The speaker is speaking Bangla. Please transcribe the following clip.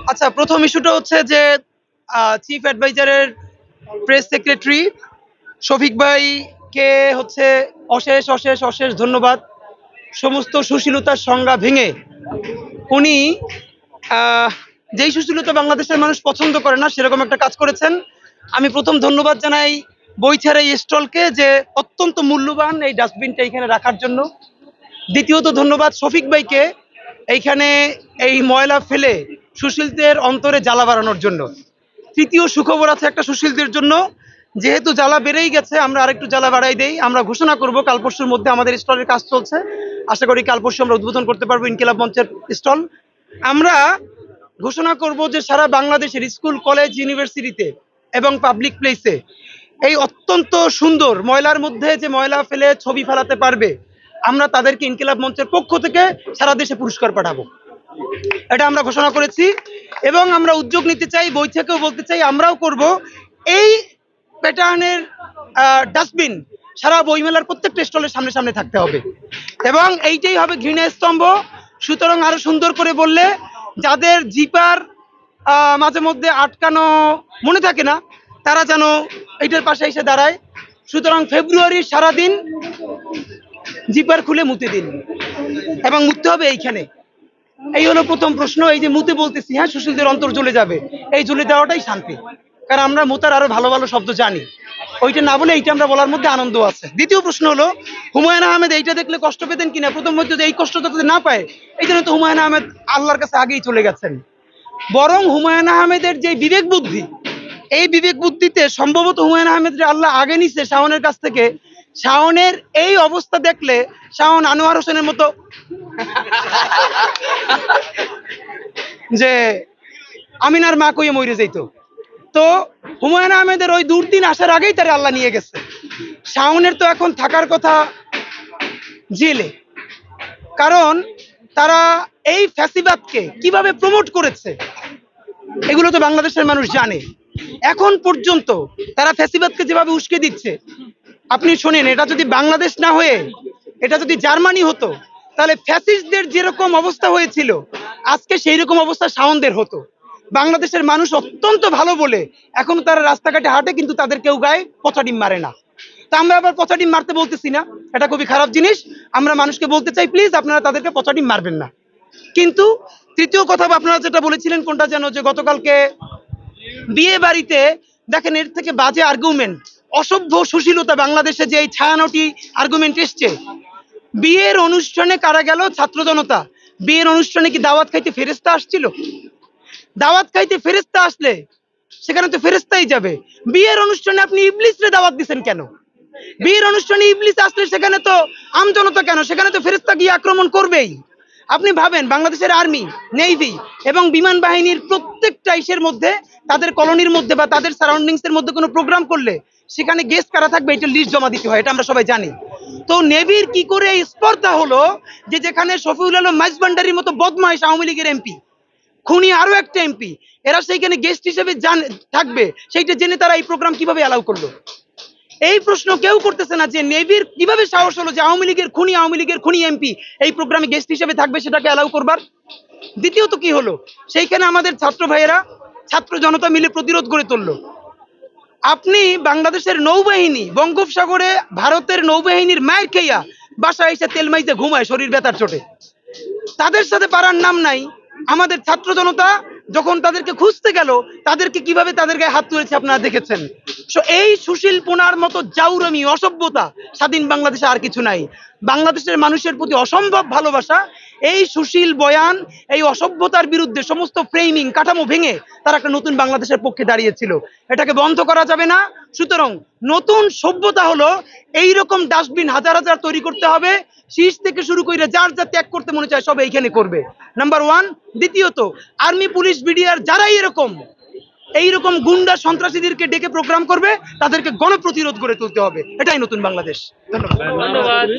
আচ্ছা, প্রথম ইস্যুটা হচ্ছে যে চিফ অ্যাডভাইজারের প্রেস সেক্রেটারি শফিক ভাইকে হচ্ছে অশেষ অশেষ অশেষ ধন্যবাদ। সমস্ত সুশীলতার সংজ্ঞা ভেঙে উনি আহ, যেই সুশীলতা বাংলাদেশের মানুষ পছন্দ করে না সেরকম একটা কাজ করেছেন। আমি প্রথম ধন্যবাদ জানাই বইছাড়া এই স্টলকে যে অত্যন্ত মূল্যবান এই ডাস্টবিনটা এখানে রাখার জন্য। দ্বিতীয়ত ধন্যবাদ শফিক ভাইকে এইখানে এই ময়লা ফেলে সুশীলদের অন্তরে জ্বালা বাড়ানোর জন্য। তৃতীয় সুখবর আছে একটা সুশীলদের জন্য, যেহেতু জ্বালা বেড়েই গেছে আমরা আরেকটু জ্বালা বাড়াই দেই। আমরা ঘোষণা করব কাল পরশুর মধ্যে, আমাদের স্টলের কাজ চলছে, আশা করি কাল পরশু আমরা উদ্বোধন করতে পারবো ইনকিলাব মঞ্চের স্টল। আমরা ঘোষণা করব যে সারা বাংলাদেশের স্কুল কলেজ ইউনিভার্সিটিতে এবং পাবলিক প্লেসে এই অত্যন্ত সুন্দর ময়লার মধ্যে যে ময়লা ফেলে ছবি ফেলাতে পারবে আমরা তাদেরকে ইনকিলাব মঞ্চের পক্ষ থেকে সারা দেশে পুরস্কার পাঠাবো, এটা আমরা ঘোষণা করেছি। এবং আমরা উদ্যোগ নিতে চাই, বই থেকেও বলতে চাই, আমরাও করব। এই প্যাটার্নের ডাস্টবিন সারা বইমেলার প্রত্যেকটা স্টলের সামনে সামনে থাকতে হবে এবং এইটাই হবে ঘৃণা স্তম্ভ। সুতরাং আরো সুন্দর করে বললে যাদের জিপার মাঝে মধ্যে আটকানো মনে থাকে না তারা যেন এইটার পাশে এসে দাঁড়ায়। সুতরাং ফেব্রুয়ারির সারাদিন জিপার খুলে মুতে দিন এবং মুততে হবে এইখানে। এই হলো প্রথম প্রশ্ন। এই যে মুতে বলতেছি, হ্যাঁ, সুশীলদের অন্তর জ্বলে যাবে, এই জ্বলে দেওয়াটাই শান্তি, কারণ আমরা মুতার আরো ভালো ভালো শব্দ জানি, ওইটা না বলে এইটা আমরা বলার মধ্যে আনন্দ আছে। দ্বিতীয় প্রশ্ন হলো হুমায়ুন আহমেদ এইটা দেখলে কষ্ট পেতেন কিনা। প্রথম মধ্যে এই কষ্ট যাতে না পায় এই জন্য তো হুমায়ুন আহমেদ আল্লাহর কাছে আগেই চলে গেছেন। বরং হুমায়ুন আহমেদের যে বিবেক বুদ্ধি, এই বিবেক বুদ্ধিতে সম্ভবত হুমায়ুন আহমেদ আল্লাহ আগে নিচ্ছে শাওনের কাছ থেকে। শাওনের এই অবস্থা দেখলে শাওন আনোয়ার হোসেনের মতো যে আমিনার মা কইয়ে মরে যাইত। তো হুমায়ুন আহমেদের ওই দুর্দিন আসার আগেই তারা আল্লাহ নিয়ে গেছে। শাওনের তো এখন থাকার কথা জেলে, কারণ তারা এই ফ্যাসিবাদকে কিভাবে প্রমোট করেছে এগুলো তো বাংলাদেশের মানুষ জানে। এখন পর্যন্ত তারা ফ্যাসিবাদকে যেভাবে উস্কে দিচ্ছে, আপনি শোনেন, এটা যদি বাংলাদেশ না হয়ে এটা যদি জার্মানি হতো তাহলে ফ্যাসিস্টদের যেরকম অবস্থা হয়েছিল আজকে সেই রকম অবস্থা শাওনদের হতো। বাংলাদেশের মানুষ অত্যন্ত ভালো বলে এখন তারা রাস্তাঘাটে হাঁটে, কিন্তু তাদের কেউ গায়ে পচা ডিম মারে না। তা আমরা আবার পচা ডিম মারতে বলতেছি না, এটা খুবই খারাপ জিনিস। আমরা মানুষকে বলতে চাই প্লিজ আপনারা তাদেরকে পচা ডিম মারবেন না। কিন্তু তৃতীয় কথা আপনারা যেটা বলেছিলেন কোনটা যেন, যে গতকালকে বিয়ে বাড়িতে দেখেন এর থেকে বাজে আর্গুমেন্ট, অসভ্য সুশীলতা বাংলাদেশে যে এই ছায়ানটি আর্গুমেন্ট এসছে। বিয়ের অনুষ্ঠানে কারা গেল? ছাত্র জনতা। বিয়ের অনুষ্ঠানে কি দাওয়াত খাইতে ফেরেস্তা আসছিল? দাওয়াত খাইতে ফেরেস্তা আসলে সেখানে তো ফেরেস্তাই যাবে। বিয়ের অনুষ্ঠানে আপনি ইবলিসরে দাওয়াত দিচ্ছেন কেন? বিয়ের অনুষ্ঠানে ইবলিস আসলে সেখানে তো আমজনতা কেন? সেখানে তো ফেরেস্তা গিয়ে আক্রমণ করবেই। আপনি ভাবেন বাংলাদেশের আর্মি, নেভি এবং বিমান বাহিনীর প্রত্যেকটা ইসের মধ্যে, তাদের কলোনির মধ্যে বা তাদের সারাউন্ডিংস এর মধ্যে কোনো প্রোগ্রাম করলে সেখানে গেস্ট কারা থাকবে এটা লিস্ট জমা দিতে হয়, এটা আমরা সবাই জানি। তো নেভির কি করে এই স্পর্ধা হলো যে যেখানে শফিউল আলম মাইজভান্ডারির মতো বদমাইশ আওয়ামী লীগের এমপি, খুনি আরো একটা এমপি, এরা সেইখানে গেস্ট হিসেবে থাকবে, সেইটা জেনে তারা এই প্রোগ্রাম কিভাবে অ্যালাউ করলো? এই প্রশ্ন কেউ করতেছে না যে নেভির কিভাবে সাহস হলো যে আওয়ামী লীগের খুনি এমপি এই প্রোগ্রামে গেস্ট হিসেবে থাকবে সেটাকে অ্যালাউ করবার। দ্বিতীয়ত কি হলো, সেইখানে আমাদের ছাত্র ভাইয়েরা, ছাত্র জনতা মিলে প্রতিরোধ গড়ে তুললো। আপনি বাংলাদেশের নৌবাহিনী বঙ্গোপসাগরে ভারতের নৌবাহিনীর মায়ের খেয়া বাসায় এসে তেল মাইতে ঘুমায় শরীর ব্যথার চোটে, তাদের সাথে পারার নাম নাই। আমাদের ছাত্র জনতা যখন তাদেরকে খুঁজতে গেল তাদেরকে কিভাবে তাদের গায়ে হাত তুলেছে আপনারা দেখেছেন। এই সুশীল পোনার মতো জাউরামি অসভ্যতা স্বাধীন বাংলাদেশে আর কিছু নাই। বাংলাদেশের মানুষের প্রতি অসম্ভব ভালোবাসা, এই সুশীল বয়ান, এই অসভ্যতার বিরুদ্ধে সমস্ত ফ্রেমিং কাঠামো ভেঙে তারা একটা নতুন বাংলাদেশের পক্ষে দাঁড়িয়েছিল, এটাকে বন্ধ করা যাবে না। সুতরাং নতুন সভ্যতা হলো এইরকম ডাস্টবিন হাজার হাজার তৈরি করতে হবে, শীষ থেকে শুরু করে যার যা ত্যাগ করতে মনে চায় সব এইখানে করবে, নাম্বার ওয়ান। দ্বিতীয়ত আর্মি পুলিশ বিডিআর যারাই এইরকম গুন্ডা সন্ত্রাসীদেরকে ডেকে প্রোগ্রাম করবে তাদেরকে গণপ্রতিরোধ গড়ে তুলতে হবে, এটাই নতুন বাংলাদেশ। ধন্যবাদ।